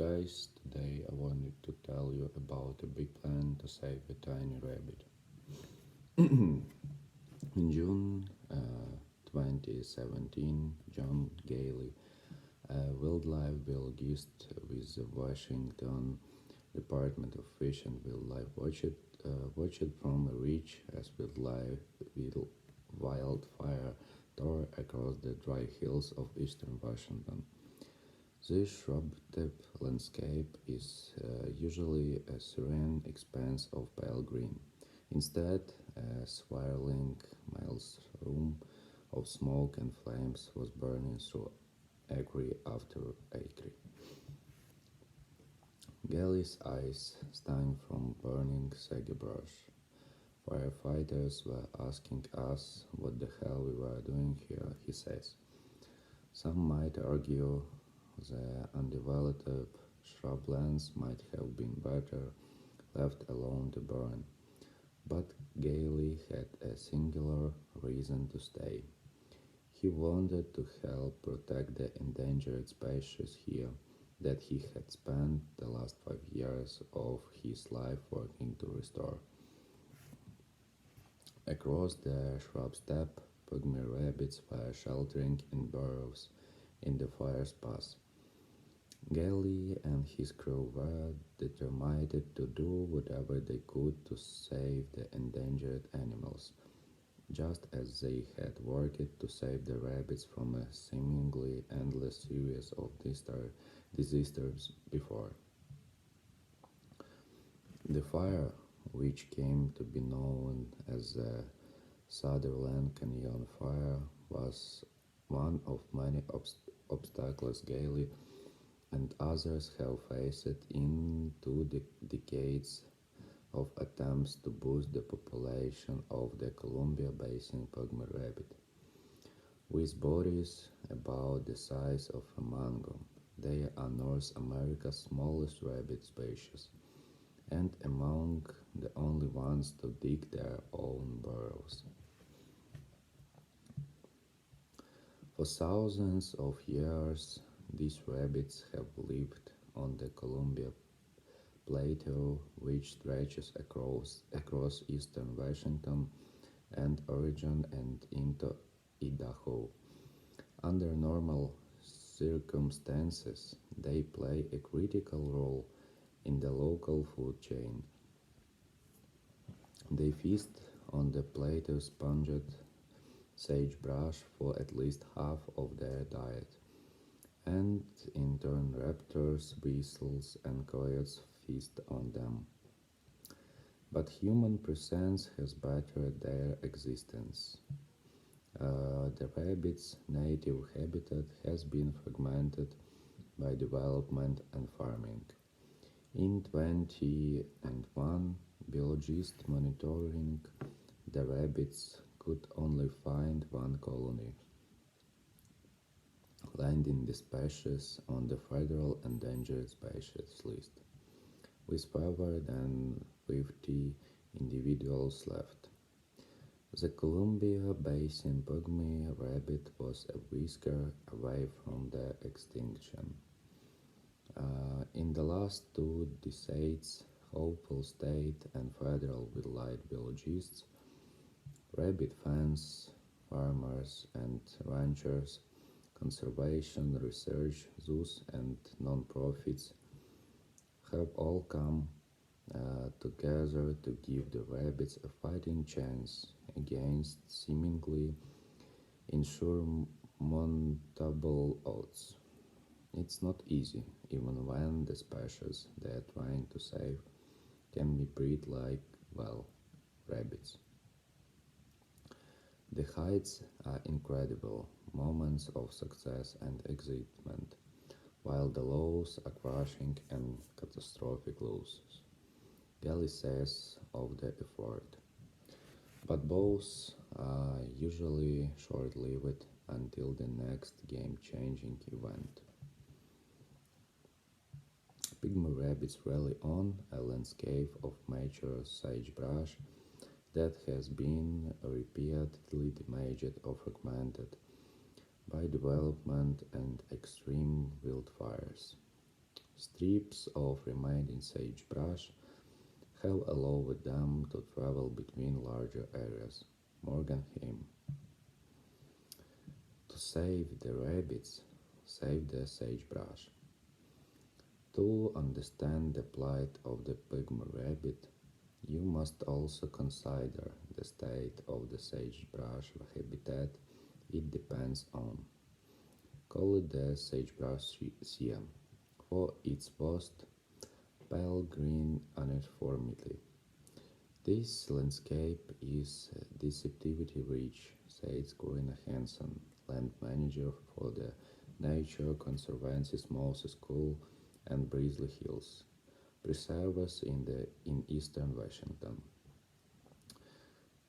guys, today I wanted to tell you about a big plan to save a tiny rabbit. In June 2017, John Gailey, a wildlife biologist with the Washington Department of Fish and Wildlife, watched from a ridge as wildfire tore across the dry hills of eastern Washington. This shrub-topped landscape is usually a serene expanse of pale green. Instead, a swirling maelstrom of smoke and flames was burning through acre after acre. Galley's eyes stung from burning sagebrush. Firefighters were asking us what the hell we were doing here, he says. Some might argue the undeveloped shrublands might have been better left alone to burn, but Gailey had a singular reason to stay. He wanted to help protect the endangered species here that he had spent the last 5 years of his life working to restore. Across the shrub steppe, pygmy rabbits were sheltering in burrows in the fire's path. Gailey and his crew were determined to do whatever they could to save the endangered animals, just as they had worked to save the rabbits from a seemingly endless series of disasters before. The fire, which came to be known as the Sutherland Canyon Fire, was one of many obstacles Gailey and others have faced in decades of attempts to boost the population of the Columbia Basin pygmy rabbit. With bodies about the size of a mango, they are North America's smallest rabbit species, and among the only ones to dig their own burrows. For thousands of years, these rabbits have lived on the Columbia Plateau, which stretches across eastern Washington and Oregon and into Idaho. Under normal circumstances, they play a critical role in the local food chain. They feast on the plateau's pungent sagebrush for at least half of their diet, and in turn raptors, weasels, and coyotes feast on them. But human presence has bettered their existence. The rabbit's native habitat has been fragmented by development and farming. In 2001, biologists monitoring the rabbits could only find one colony, landing the species on the federal endangered species list, with fewer than 50 individuals left. The Columbia Basin pygmy rabbit was a whisker away from the extinction. In the last 2 decades, hopeful state and federal wildlife biologists, rabbit fans, farmers and ranchers, conservation research zoos, and non-profits have all come together to give the rabbits a fighting chance against seemingly insurmountable odds. It's not easy, even when the species they are trying to save can be bred like, well, rabbits. The heights are incredible, moments of success and excitement, while the lows are crushing and catastrophic losses. Galley says of the effort, but both are usually short-lived until the next game-changing event. Pygmy rabbits rely on a landscape of mature sagebrush that has been repeatedly damaged or fragmented by development and extreme wildfires. Strips of remaining sagebrush have allowed them to travel between larger areas. Morgan him. To save the rabbits, save the sagebrush. To understand the plight of the pygmy rabbit, you must also consider the state of the sagebrush habitat it depends on. Call it the sagebrush sea for its vast, pale green uniformity. This landscape is deceptively rich, says Corina Hansen, land manager for the Nature Conservancy Moses School and Brisley Hills preserves in eastern Washington.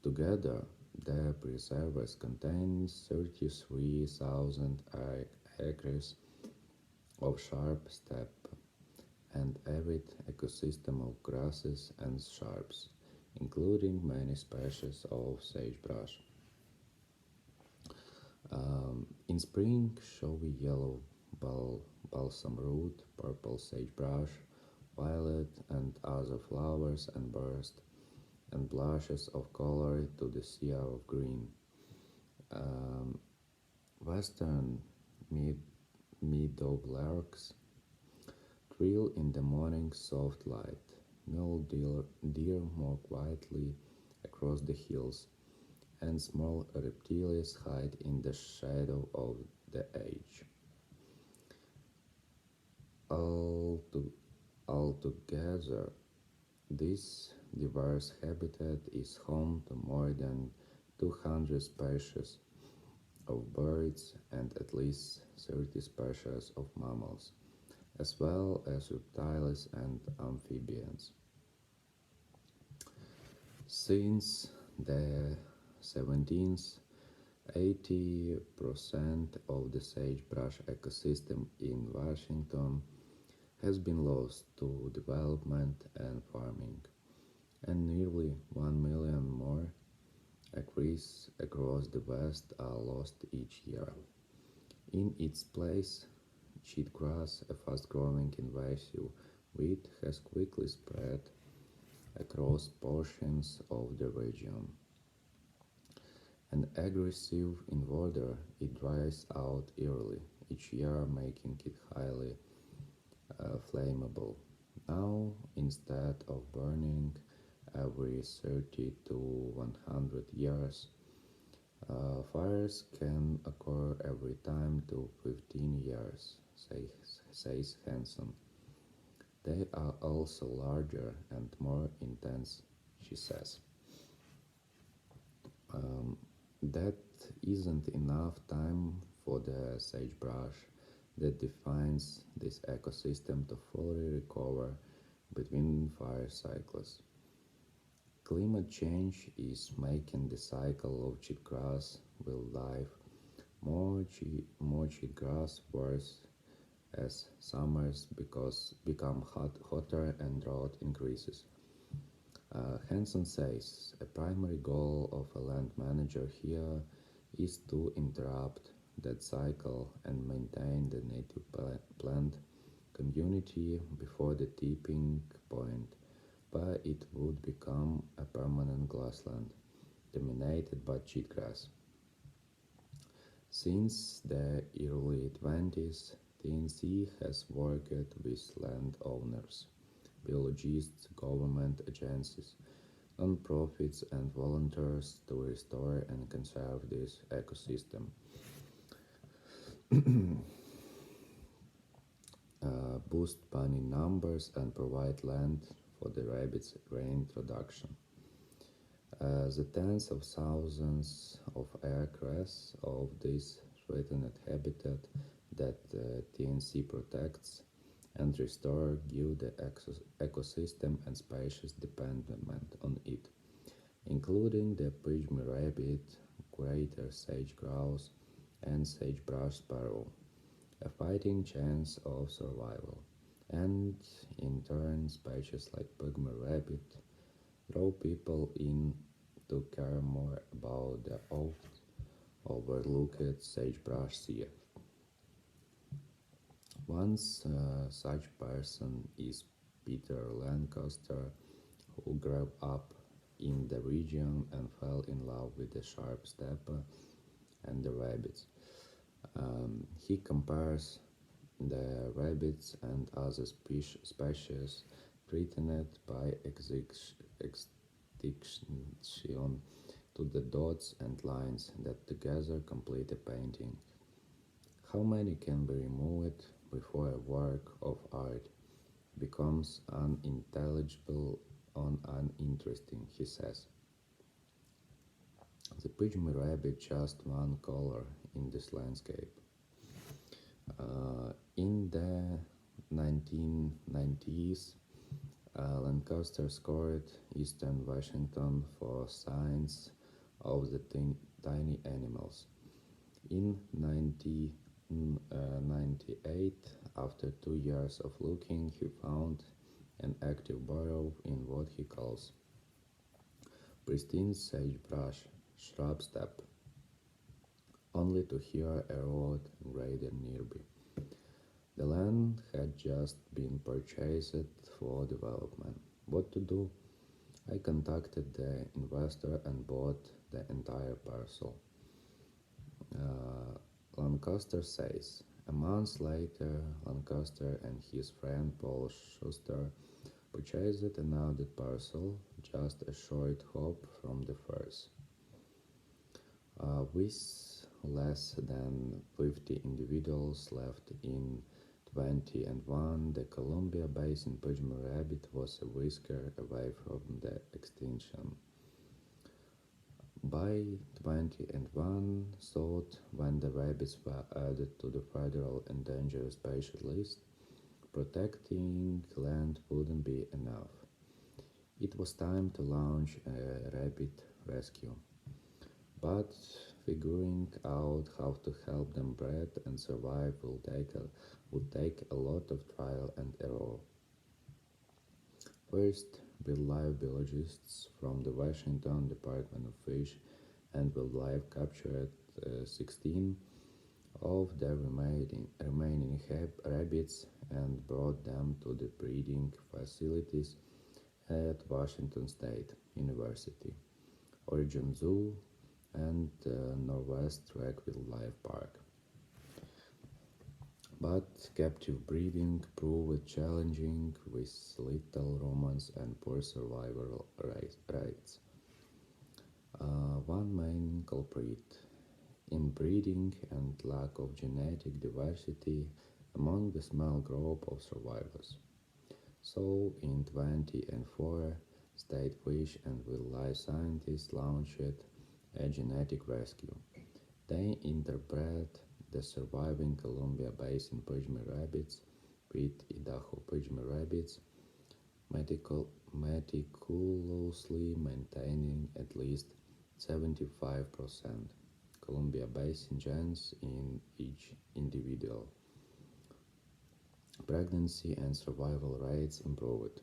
Together, the preserves contain 33,000 acres of sharp steppe and arid ecosystem of grasses and shrubs, including many species of sagebrush. In spring, showy yellow balsam root, purple sagebrush, violet and other flowers and burst and blushes of color to the sea of green. Um, Western mid- meadowlarks trill in the morning soft light. Mule deer more quietly across the hills, and small reptiles hide in the shadow of the edge. Altogether, this diverse habitat is home to more than 200 species of birds and at least 30 species of mammals, as well as reptiles and amphibians. Since the 17th, 80% of the sagebrush ecosystem in Washington has been lost to development and farming, and nearly 1 million more acres across the West are lost each year. In its place, cheatgrass, a fast-growing invasive weed, has quickly spread across portions of the region. An aggressive invader, it dries out early each year, making it highly flammable. Now, instead of burning every 30 to 100 years, fires can occur every time to 15 years, says Hansen. They are also larger and more intense, she says. Um, that isn't enough time for the sagebrush that defines this ecosystem to fully recover between fire cycles. Climate change is making the cycle of cheatgrass wildlife more cheatgrass worse as summers become hotter and drought increases. Hansen says a primary goal of a land manager here is to interrupt that cycle and maintain the native plant community before the tipping point, where it would become a permanent grassland dominated by cheatgrass. Since the early 20s, TNC has worked with landowners, biologists, government agencies, non-profits and volunteers to restore and conserve this ecosystem, boost bunny numbers and provide land for the rabbits' reintroduction. The tens of thousands of acres of this threatened habitat that TNC protects and restore give the ecosystem and species dependent on it, including the pygmy rabbit, greater sage grouse, and sagebrush sparrow, a fighting chance of survival. And in turn, species like pygmy rabbit draw people in to care more about the oft overlooked sagebrush sea. Once such person is Peter Lancaster, who grew up in the region and fell in love with the sharp steppe and the rabbits. He compares the rabbits and other species threatened by extinction to the dots and lines that together complete a painting. How many can be removed before a work of art becomes unintelligible or uninteresting, he says. The pygmy rabbit just one color in this landscape. In the 1990s, Lancaster scored Eastern Washington for signs of the tiny animals. In 1998, after 2 years of looking, he found an active burrow in what he calls pristine sagebrush shrub steppe, only to hear a road grader nearby. The land had just been purchased for development. What to do? I contacted the investor and bought the entire parcel. Lancaster says. A month later, Lancaster and his friend Paul Schuster purchased another parcel just a short hop from the first. With less than 50 individuals left in 2001, the Columbia Basin pygmy rabbit was a whisker away from the extinction. By 2001, thought when the rabbits were added to the federal endangered species list, protecting land wouldn't be enough. It was time to launch a rabbit rescue. But figuring out how to help them breed and survive would take a lot of trial and error. First, wildlife biologists from the Washington Department of Fish and Wildlife captured 16 of the remaining rabbits and brought them to the breeding facilities at Washington State University, Oregon Zoo, and Northwest Trek Wildlife Park. But captive breeding proved challenging with little romance and poor survival rates. One main culprit: inbreeding and lack of genetic diversity among the small group of survivors. So, in 2004, state fish and wildlife scientists launched a genetic rescue. They interbred the surviving Columbia Basin pygmy rabbits with Idaho pygmy rabbits, meticulously maintaining at least 75% Columbia Basin genes in each individual. Pregnancy and survival rates improved.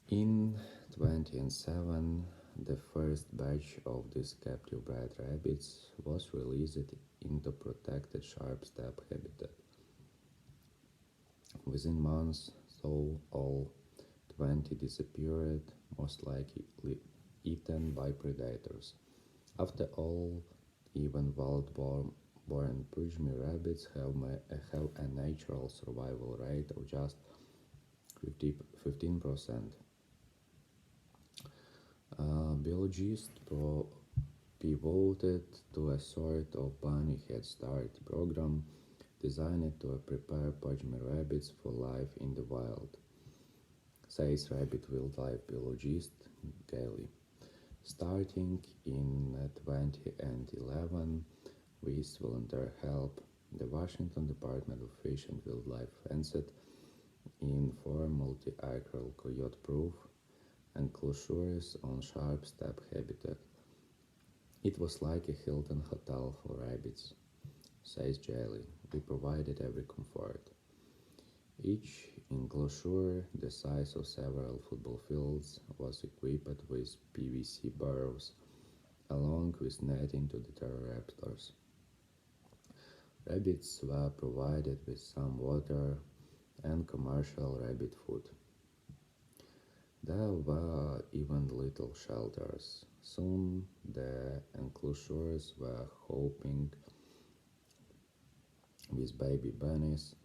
In 2007, the first batch of these captive bred rabbits was released into protected sharp steppe habitat. Within months, though, all 20 disappeared, most likely eaten by predators. After all, even wild-born pygmy rabbits have a natural survival rate of just 15%. Biologists pivoted to a sort of bunny head start program designed to prepare pygmy rabbits for life in the wild, says rabbit wildlife biologist Gailey. Starting in 2011, with volunteer help, the Washington Department of Fish and Wildlife fenced in 4 multi-acre coyote-proof enclosures on sharp steppe habitat. It was like a Hilton hotel for rabbits, says Gailey. We provided every comfort. Each enclosure, the size of several football fields, was equipped with PVC burrows, along with netting to deter raptors. Rabbits were provided with some water and commercial rabbit food. There were even little shelters. Soon the enclosures were hopping with baby bunnies,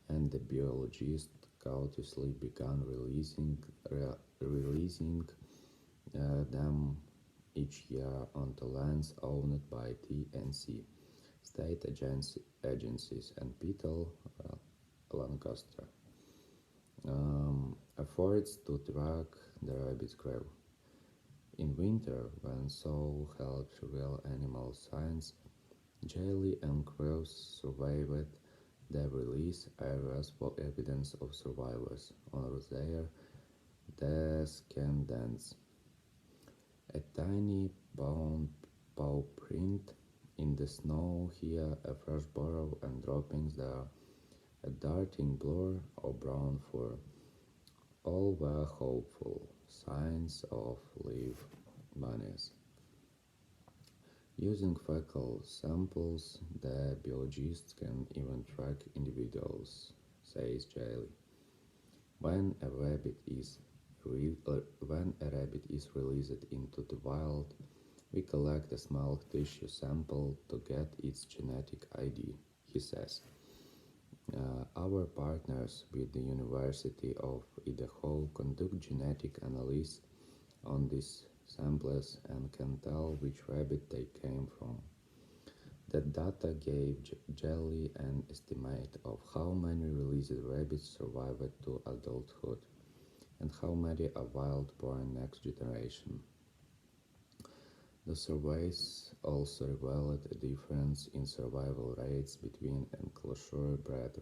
and the biologists cautiously began releasing them each year onto lands owned by TNC, state agencies, and Peter Lancaster. Efforts to track the rabbits grew. In winter, when Saul helped real animal science, Jelly and Crows surveyed the release areas for evidence of survivors on their descendants. A tiny paw print in the snow here, a fresh burrow and droppings there, a darting blur of brown fur. All were hopeful signs of live bunnies. Using fecal samples, the biologists can even track individuals, says Jailey. When a rabbit is released into the wild, we collect a small tissue sample to get its genetic ID, he says. Our partners with the University of Idaho conduct genetic analysis on these samples and can tell which rabbit they came from. That data gave Jelly an estimate of how many released rabbits survived to adulthood and how many are wild-born next generation. The surveys also revealed a difference in survival rates between enclosure-bred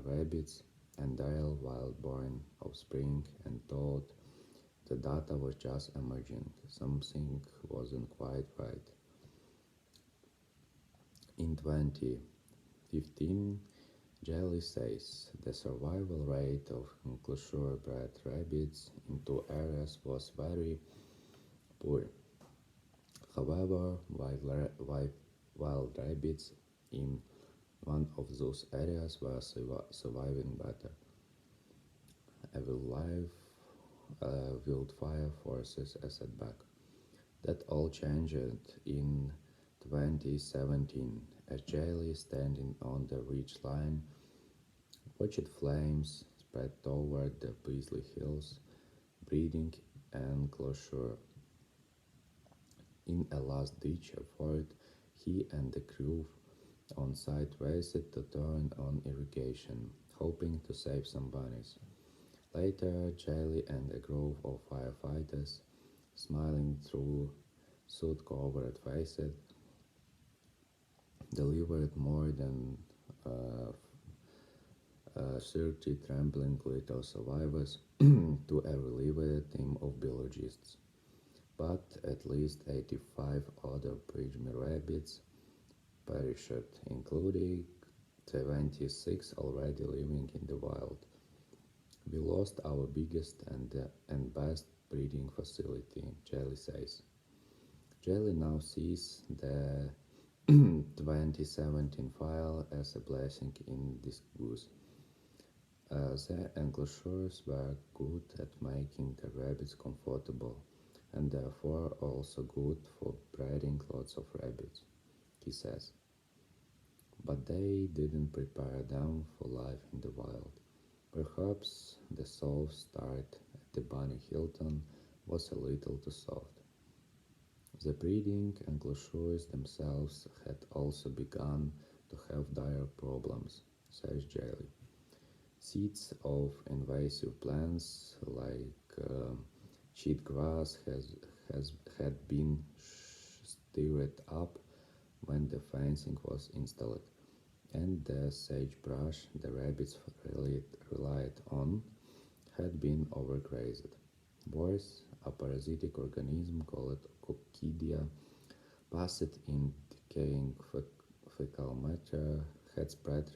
rabbits and their wild-born offspring, and thought the data was just emerging. Something wasn't quite right. In 2015, Jelly says the survival rate of enclosure-bred rabbits in two areas was very poor. However, wild rabbits in one of those areas were surviving better. A wildfire forces a setback. That all changed in 2017 as Jelly, standing on the ridge line, watched flames spread toward the Beasley Hills breeding enclosure. In a last-ditch effort, he and the crew on site raced to turn on irrigation, hoping to save some bunnies. Later, Jelly and a group of firefighters, smiling through soot-covered faces, delivered more than uh, 30 trembling little survivors to a relieved team of biologists. But at least 85 other Pygmy rabbits perished, including 76 already living in the wild. We lost our biggest and best breeding facility, Jelly says. Jelly now sees the 2017 file as a blessing in disguise. The enclosures were good at making the rabbits comfortable and therefore also good for breeding lots of rabbits, he says. But they didn't prepare them for life in the wild. Perhaps the soft start at the Bunny Hilton was a little too soft. The breeding enclosures themselves had also begun to have dire problems, says Jelly. Seeds of invasive plants like cheatgrass had been stirred up when the fencing was installed, and the sagebrush the rabbits relied on had been overgrazed. Worse, a parasitic organism called Coccidia, passed in decaying fecal matter, had spread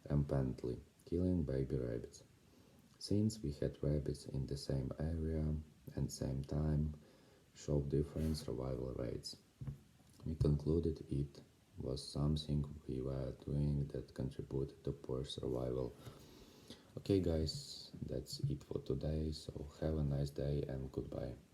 rampantly, killing baby rabbits. Since we had rabbits in the same area and same time showed different survival rates, we concluded it was something we were doing that contributed to poor survival. Okay, guys, that's it for today. So have a nice day and goodbye.